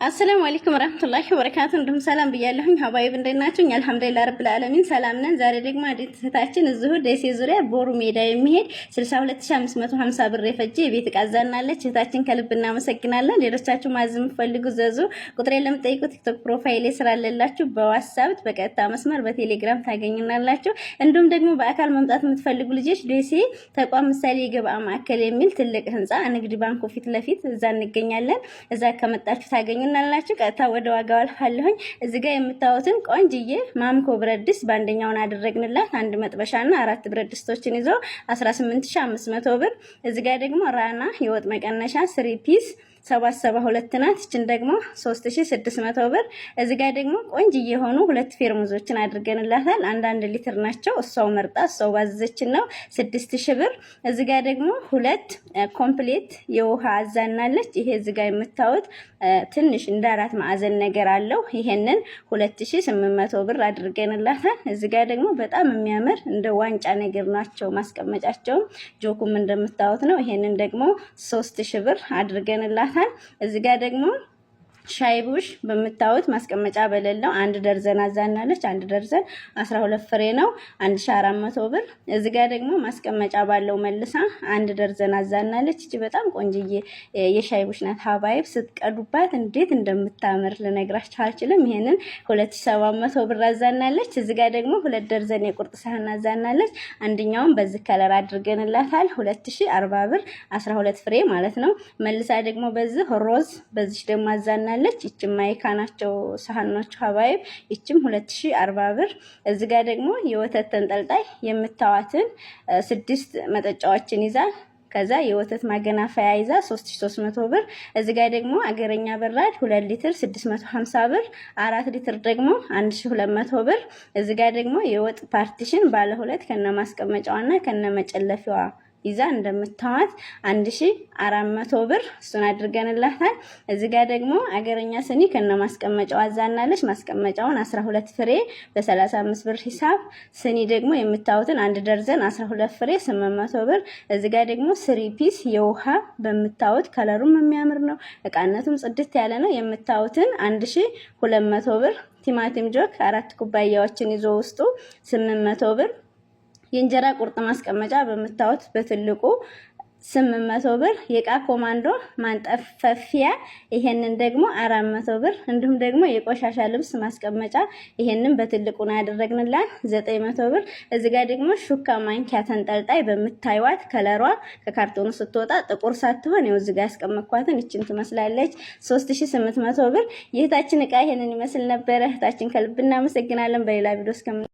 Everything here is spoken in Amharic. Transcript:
አሰላሙ አለይኩም ወራህመቱላሂ ወበረካቱ። እንደም ሰላም ብያለሁኝ። ሀባይብ እንደናችሁ? አልሐምዱሊላህ ረብል ዓለሚን ሰላም ነን። ዛሬ ደግሞ አዲስ እህታችን እዚሁ ደሴ ዙሪያ ቦሩ ሜዳ የሚሄድ 62550 ብር የፈጀ የቤት ዕቃ አዛናለች። እህታችን ከልብ እናመሰግናለን። ሌሎቻችሁ ማዘዝ የምትፈልጉ ዘዙ። ቁጥሬን ለምትጠይቁ ቲክቶክ ፕሮፋይል ስላለላችሁ በዋትስአፕ በቀጥታ መስመር በቴሌግራም ታገኙናላችሁ። እንዲሁም ደግሞ በአካል መምጣት የምትፈልጉ ልጆች ደሴ ተቋም ምሳሌ የገበያ ማዕከል የሚል ትልቅ ህንጻ ንግድ ባንኩ ፊት ለፊት እዛ እንገኛለን። እዛ ከመጣችሁ ታገኙናላችሁ። ቀጥታ ወደ ዋጋው አልፋለሁኝ። እዚህ ጋር የምታዩትን ቆንጅዬ ማምኮ ብረት ድስት በአንደኛውን አደረግንላት አንድ መጥበሻና 4 ብረት ድስቶችን ይዞ 18500 ብር። እዚህ ጋር ደግሞ ራና የወጥ መቀነሻ 3 ፒስ 772 ናት። እችን ደግሞ 3600 ብር። እዚህ ጋር ደግሞ ቆንጅዬ የሆኑ 2 ፌርሙዞችን አድርገንላታል። አንድ ሊትር ናቸው። እሷው መርጣ እሷው ባዘዘችን ነው 6000 ብር። እዚህ ጋር ደግሞ 2 ኮምፕሌት የውሃ አዛናለች። ይሄ እዚህ ጋር የምታዩት ትንሽ እንደ 4 ማዕዘን ነገር አለው። ይሄንን 2800 ብር አድርገንላታል። እዚህ ጋር ደግሞ በጣም የሚያምር እንደ ዋንጫ ነገር ናቸው። ማስቀመጫቸው ጆኩም እንደምታዩት ነው። ይሄንን ደግሞ 3000 ብር አድርገንላታል። እዚህ ጋር ደግሞ ሻይቡሽ በመታወት ማስቀመጫ በሌለው 1 ደርዘን አዛናለች። 1 ደርዘን 12 ፍሬ ነው 1400 ብር። እዚህ ጋር ደግሞ ማስቀመጫ ባለው መልሳ 1 ደርዘን አዛናለች። እቺ በጣም ቆንጅዬ የሻይቡሽ ናት። ሀባይብ ስትቀዱባት እንዴት እንደምታምር ልነግራችሁ አልችልም። ይሄንን 2700 ብር አዛናለች። እዚህ ጋር ደግሞ 2 ደርዘን የቁርጥ ሳህን አዛናለች። አንደኛውን በዚህ ከለር አድርገንላታል 2040 ብር 12 ፍሬ ማለት ነው። መልሳ ደግሞ በዚህ ሮዝ በዚህ ደግሞ አዛናለች። ይችም ማይካ ናቸው ሳህኖች ሀባይብ። ይችም 2040 ብር። እዚህ ጋር ደግሞ የወተት ተንጠልጣይ የምታዋትን 6 መጠጫዎችን ይዛል። ከዛ የወተት ማገናፈያ ይዛ 3300 ብር። እዚህ ጋር ደግሞ አገረኛ በራድ 2 ሊትር 650 ብር። 4 ሊትር ደግሞ 1200 ብር። እዚህ ጋር ደግሞ የወጥ ፓርቲሽን ባለ 2 ከነ ማስቀመጫዋና ከነ መጨለፊያዋ ይዛ እንደምታዋት 1400 ብር እሱን አድርገንላታል። እዚህ ጋር ደግሞ አገረኛ ስኒ ከነ ማስቀመጫው አዛናለች። ማስቀመጫውን 12 ፍሬ በ35 ብር ሂሳብ። ስኒ ደግሞ የምታዩትን 1 ደርዘን 12 ፍሬ 800 ብር። እዚህ ጋር ደግሞ 3 ፒስ የውሃ በምታዩት ከለሩም የሚያምር ነው። እቃነቱም ጽድት ያለ ነው። የምታዩትን 1200 ብር። ቲማቲም ጆክ 4 ኩባያዎችን ይዞ ውስጡ 800 ብር። የእንጀራ ቁርጥ ማስቀመጫ በመታወት በትልቁ 800 ብር። የእቃ ኮማንዶ ማንጠፈፊያ ይሄንን ደግሞ 400 ብር። እንዲሁም ደግሞ የቆሻሻ ልብስ ማስቀመጫ ይሄንን በትልቁ ነው ያደረግንላት 900 ብር። እዚህ ጋር ደግሞ ሹካ ማንኪያ ተንጠልጣይ በመታይዋት ከለሯ ከካርቶኑ ስትወጣ ጥቁር ሳትሆን ነው እዚህ ጋር ያስቀመጥኳትን እቺን ትመስላለች 3800 ብር። የእህታችን እቃ ይሄንን ይመስል ነበር። እህታችን ከልብ እናመሰግናለን። በሌላ ቪዲዮ እስከምን